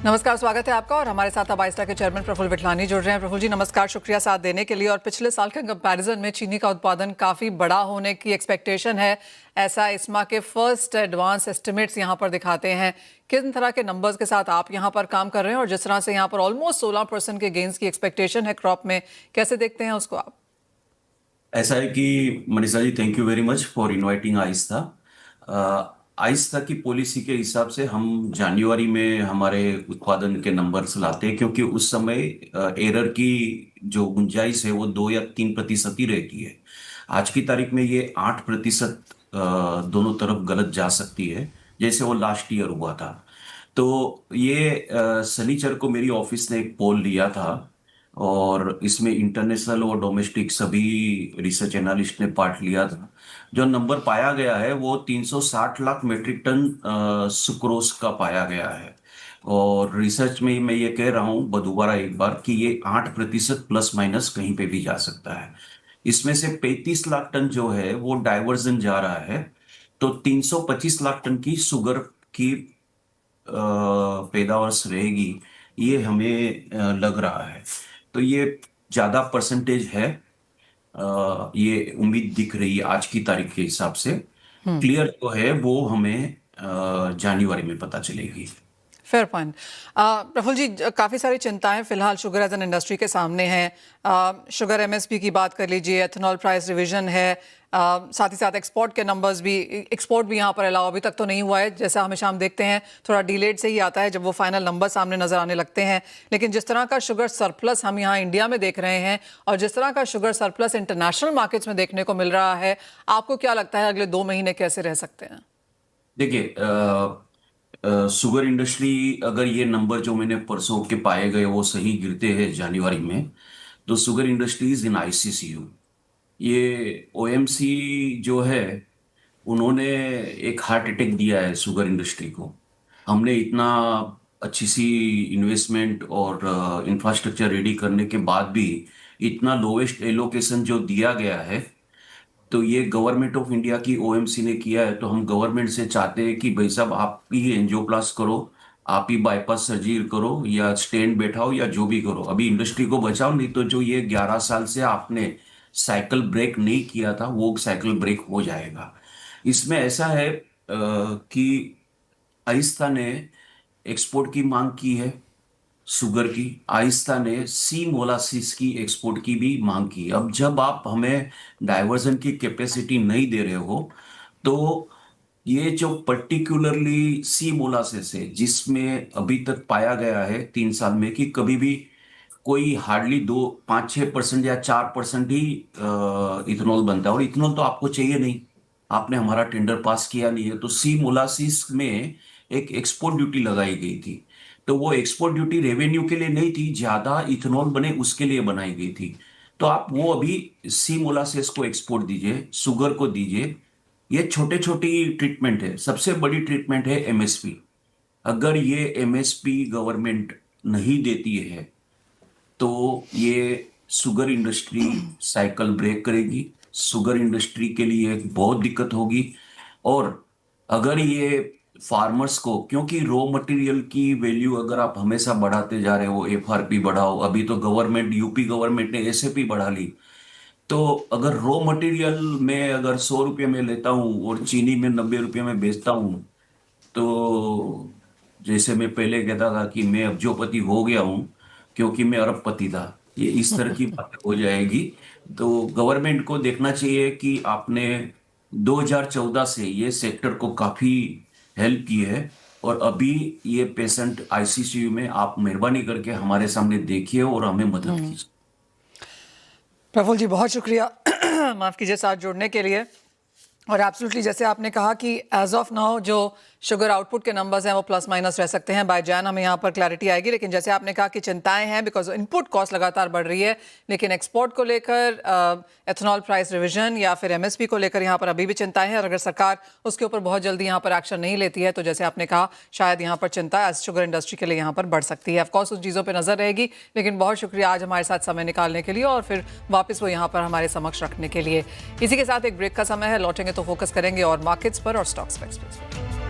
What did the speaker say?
नमस्कार, स्वागत है आपका। और हमारे साथ अब आइस्टा के चेयरमैन प्रफुल्ल विठलानी जुड़ रहे हैं। प्रफुल्ल जी नमस्कार, शुक्रिया साथ देने के लिए। और पिछले साल के कंपैरिजन में चीनी का उत्पादन काफ़ी बड़ा होने की एक्सपेक्टेशन है, ऐसा इस्मा के फर्स्ट एडवांस एस्टिमेट्स यहाँ पर दिखाते हैं। किन तरह के नंबर्स के साथ आप यहाँ पर काम कर रहे हैं, और जिस तरह से यहाँ पर ऑलमोस्ट 16% के गेंस की एक्सपेक्टेशन है क्रॉप में, कैसे देखते हैं उसको आप? ऐसा है कि Manisha ji, thank you very much for inviting आइस्ता। आइस्ता की पॉलिसी के हिसाब से हम जनवरी में हमारे उत्पादन के नंबर्स लाते हैं, क्योंकि उस समय एरर की जो गुंजाइश है वो 2 या 3% ही रहती है। आज की तारीख में ये 8% दोनों तरफ गलत जा सकती है, जैसे वो लास्ट ईयर हुआ था। तो ये शनिचर को मेरी ऑफिस ने एक पोल लिया था, और इसमें इंटरनेशनल और डोमेस्टिक सभी रिसर्च एनालिस्ट ने पार्ट लिया था। जो नंबर पाया गया है वो 360 लाख मीट्रिक टन सुक्रोज का पाया गया है। और रिसर्च में मैं ये कह रहा हूँ दोबारा एक बार कि ये 8% प्लस माइनस कहीं पे भी जा सकता है। इसमें से 35 लाख टन जो है वो डाइवर्जन जा रहा है, तो 325 लाख टन की शुगर की पैदावार रहेगी, ये हमें लग रहा है। तो ये ज्यादा परसेंटेज है, ये उम्मीद दिख रही है आज की तारीख के हिसाब से। क्लियर जो है वो हमें जनवरी में पता चलेगी। Fair point. प्रफुल्ल जी, काफ़ी सारी चिंताएं फिलहाल शुगर एज एन इंडस्ट्री के सामने हैं। शुगर एमएसपी की बात कर लीजिए, एथेनॉल प्राइस रिवीजन है, साथ ही साथ एक्सपोर्ट के नंबर्स भी, एक्सपोर्ट भी यहाँ पर अलाउ अभी तक तो नहीं हुआ है। जैसा हमेशा हम देखते हैं थोड़ा डिलेड से ही आता है जब वो फाइनल नंबर सामने नजर आने लगते हैं। लेकिन जिस तरह का शुगर सरप्लस हम यहाँ इंडिया में देख रहे हैं, और जिस तरह का शुगर सरप्लस इंटरनेशनल मार्केट्स में देखने को मिल रहा है, आपको क्या लगता है अगले 2 महीने कैसे रह सकते हैं? देखिए, शुगर इंडस्ट्री, अगर ये नंबर जो मैंने परसों के पाए गए वो सही गिरते हैं जनवरी में, तो शुगर इंडस्ट्रीज इन आईसीसीयू। ये ओएमसी जो है, उन्होंने एक हार्ट अटैक दिया है शुगर इंडस्ट्री को। हमने इतना अच्छी सी इन्वेस्टमेंट और इंफ्रास्ट्रक्चर रेडी करने के बाद भी इतना लोवेस्ट एलोकेशन जो दिया गया है, तो ये गवर्नमेंट ऑफ इंडिया की ओएमसी ने किया है। तो हम गवर्नमेंट से चाहते हैं कि भाई साहब, आप ही एंजियोप्लास्ट करो, आप ही बाईपास सर्जरी करो, या स्टेंट बैठाओ, या जो भी करो, अभी इंडस्ट्री को बचाओ। नहीं तो जो ये 11 साल से आपने साइकिल ब्रेक नहीं किया था, वो साइकिल ब्रेक हो जाएगा। इसमें ऐसा है कि आहिस्ता ने एक्सपोर्ट की मांग की है शुगर की, आहिस्ता ने सी मोलासिस की एक्सपोर्ट की भी मांग की। अब जब आप हमें डाइवर्जन की कैपेसिटी नहीं दे रहे हो, तो ये जो पर्टिकुलरली सी मोलासिस है, जिसमें अभी तक पाया गया है 3 साल में कि कभी भी कोई हार्डली 2, 5, 6% या 4% ही इथेनॉल बनता है, और इथेनॉल तो आपको चाहिए नहीं, आपने हमारा टेंडर पास किया नहीं है। तो सी मोलासिस में एक एक्सपोर्ट ड्यूटी लगाई गई थी, तो वो एक्सपोर्ट ड्यूटी रेवेन्यू के लिए नहीं थी, ज्यादा इथेनॉल बने उसके लिए बनाई गई थी। तो आप वो अभी सी मोलासेस को एक्सपोर्ट दीजिए, शुगर को दीजिए। ये छोटे छोटी ट्रीटमेंट है, सबसे बड़ी ट्रीटमेंट है एमएसपी। अगर ये एमएसपी गवर्नमेंट नहीं देती है, तो ये शुगर इंडस्ट्री साइकिल ब्रेक करेगी, शुगर इंडस्ट्री के लिए बहुत दिक्कत होगी। और अगर ये फार्मर्स को, क्योंकि रॉ मटेरियल की वैल्यू अगर आप हमेशा बढ़ाते जा रहे हो, एफआरपी बढ़ाओ, अभी तो गवर्नमेंट, यूपी गवर्नमेंट ने एसएपी बढ़ा ली। तो अगर रॉ मटेरियल में अगर 100 रुपये में लेता हूँ और चीनी में 90 रुपये में बेचता हूँ, तो जैसे मैं पहले कहता था कि मैं अब्जोपति हो गया हूँ क्योंकि मैं अरबपति था, ये इस तरह की बात हो जाएगी। तो गवर्नमेंट को देखना चाहिए कि आपने 2014 से ये सेक्टर को काफी हेल्प की है, और अभी ये पेशेंट आईसीसीयू में, आप मेहरबानी करके हमारे सामने देखिए और हमें मदद कीजिए। प्रफुल्ल जी, बहुत शुक्रिया माफ़ कीजिए साथ जुड़ने के लिए। और एब्सोल्युटली जैसे आपने कहा कि एज ऑफ नाउ जो शुगर आउटपुट के नंबर्स हैं वो प्लस माइनस रह सकते हैं, बाय जैन हमें यहाँ पर क्लैरिटी आएगी। लेकिन जैसे आपने कहा कि चिंताएं हैं बिकॉज इनपुट कॉस्ट लगातार बढ़ रही है, लेकिन एक्सपोर्ट को लेकर, एथेनॉल प्राइस रिवीजन या फिर एमएसपी को लेकर यहाँ पर अभी भी चिंताएं हैं। और अगर सरकार उसके ऊपर बहुत जल्दी यहाँ पर एक्शन नहीं लेती है, तो जैसे आपने कहा शायद यहाँ पर चिंता एज शुगर इंडस्ट्री के लिए यहाँ पर बढ़ सकती है। ऑफकोर्स उस चीज़ों पर नजर रहेगी। लेकिन बहुत शुक्रिया आज हमारे साथ समय निकालने के लिए, और फिर वापस वो यहाँ पर हमारे समक्ष रखने के लिए। इसी के साथ एक ब्रेक का समय है, लौटेंगे तो फोकस करेंगे और मार्केट्स पर और स्टॉक्स पर।